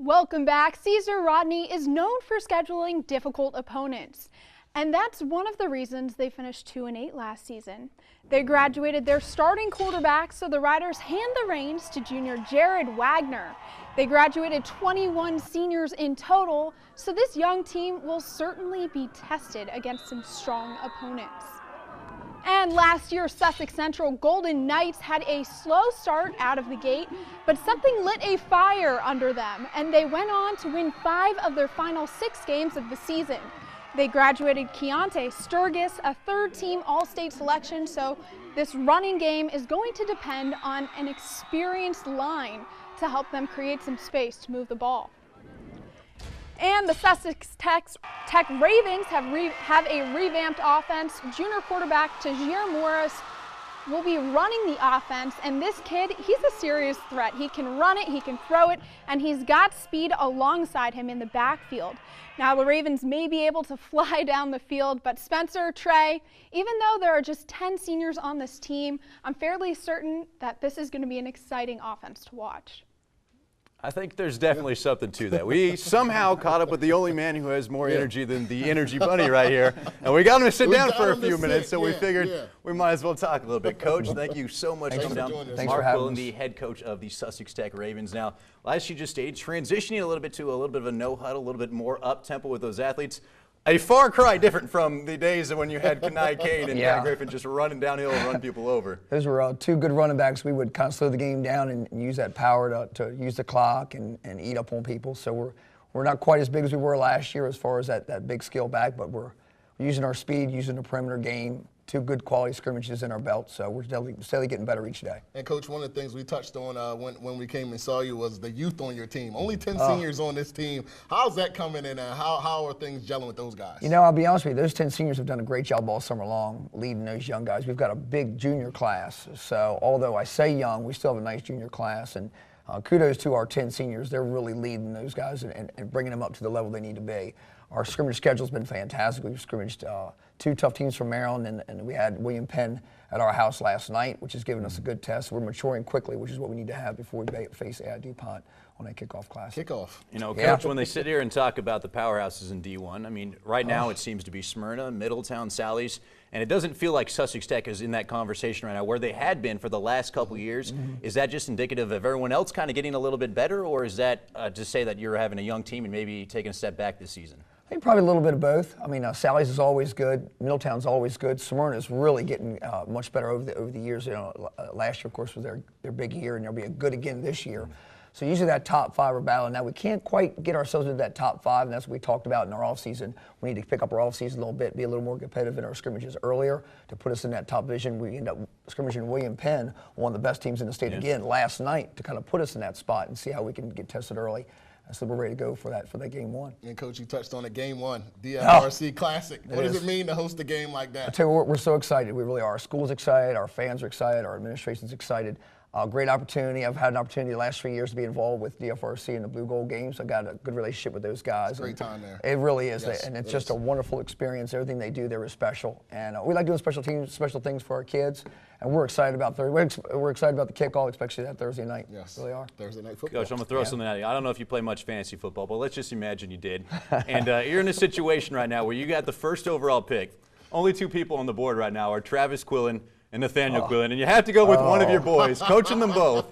Welcome back. Caesar Rodney is known for scheduling difficult opponents, and that's one of the reasons they finished 2-8 last season. They graduated their starting quarterback, so the Riders hand the reins to junior Jared Wagner. They graduated 21 seniors in total, so this young team will certainly be tested against some strong opponents. And last year, Sussex Central Golden Knights had a slow start out of the gate, but something lit a fire under them, and they went on to win 5 of their final 6 games of the season. They graduated Keontae Sturgis, a third-team All-State selection, so this running game is going to depend on an experienced line to help them create some space to move the ball. And the Sussex Tech Ravens have a revamped offense. Junior quarterback Tajir Morris will be running the offense, and this kid, he's a serious threat. He can run it, he can throw it, and he's got speed alongside him in the backfield. Now, the Ravens may be able to fly down the field, but Spencer, Trey, even though there are just 10 seniors on this team, I'm fairly certain that this is going to be an exciting offense to watch. I think there's definitely something to that. We somehow caught up with the only man who has more energy than the Energy Bunny right here. And we got him to sit down for a few minutes, so we figured we might as well talk a little bit. Coach, thank you so much for coming down. Thanks for having us. The head coach of the Sussex Tech Ravens. Now, as you just stated, transitioning a little bit to a little bit of a no-huddle, a little bit more up-tempo with those athletes. A far cry different from the days of when you had Kenai Kane and Pat Griffin just running downhill and run people over. Those were 2 good running backs. We would kind of slow the game down and use that power to use the clock and eat up on people. So we're not quite as big as we were last year as far as that big skill back, but we're using our speed, using the perimeter game. 2 good quality scrimmages in our belt, so we're steadily getting better each day. And Coach, one of the things we touched on when we came and saw you was the youth on your team. Only 10 seniors on this team. How's that coming in, and how are things gelling with those guys? You know, I'll be honest with you, those 10 seniors have done a great job all summer long leading those young guys. We've got a big junior class, so although I say young, we still have a nice junior class, and kudos to our 10 seniors. They're really leading those guys and bringing them up to the level they need to be. Our scrimmage schedule's been fantastic. We've scrimmaged 2 tough teams from Maryland, and we had William Penn at our house last night, which has given us a good test. We're maturing quickly, which is what we need to have before we face AI DuPont on that kickoff class. You know, Coach, when they sit here and talk about the powerhouses in D1, I mean, right now it seems to be Smyrna, Middletown, Sally's, and it doesn't feel like Sussex Tech is in that conversation right now where they had been for the last couple of years. Is that just indicative of everyone else kind of getting a little bit better, or is that to say that you're having a young team and maybe taking a step back this season? I think probably a little bit of both. I mean, Sally's is always good. Middletown's always good. Smyrna is really getting much better over the years. You know, last year, of course, was their big year, and they'll be good again this year. So usually that top 5 are battling. Now, we can't quite get ourselves into that top 5, and that's what we talked about in our offseason. We need to pick up our offseason a little bit, be a little more competitive in our scrimmages earlier to put us in that top division. We end up scrimmaging William Penn, one of the best teams in the state again, last night to kind of put us in that spot and see how we can get tested early. So we're ready to go for that game 1. And Coach, you touched on a game 1, DFRC Classic. What does it mean to host a game like that? I tell you what, we're so excited. We really are. Our school's excited, our fans are excited, our administration's excited. Great opportunity. I've had an opportunity the last 3 years to be involved with DFRC in the Blue Gold games. I got a good relationship with those guys. It's a great time there. It really is, yes, and it's just a wonderful experience. Everything they do there is special, and we like doing special things for our kids. And we're excited about we're excited about the kickoff, especially that Thursday night. Yes, really are. Thursday night football. Coach, I'm gonna throw something at you. I don't know if you play much fantasy football, but let's just imagine you did. And you're in a situation right now where you got the first overall pick. Only 2 people on the board right now are Travis Quillen and Nathaniel Quillen, and you have to go with one of your boys, coaching them both.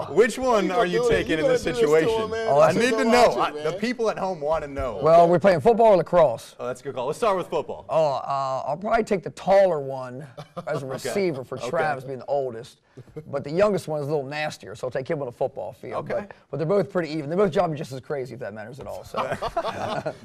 Which one are you taking in this situation? I need to know. The people at home want to know. Well, we're playing football or lacrosse? Oh, that's a good call. Let's start with football. I'll probably take the taller one as a receiver for Travis being the oldest. But the youngest one is a little nastier, so I'll take him on a football field. But they're both pretty even. They're both jobbing just as crazy, if that matters at all. So.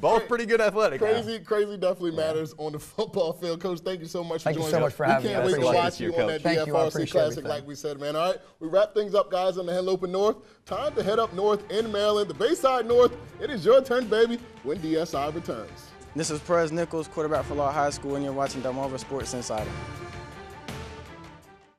Both pretty good athletic. Crazy definitely matters on the football field. Coach, thank you so much for joining us. Thank you so much for having me. We can't wait to watch you on that DFRC Classic, like we said, man. All right, we wrap things up, guys, on the Head Open North. Time to head up north in Maryland, the Bayside North. It is your turn, baby, when DSI returns. This is Perez Nichols, quarterback for Law High School, and you're watching Delmarva Sports Insider.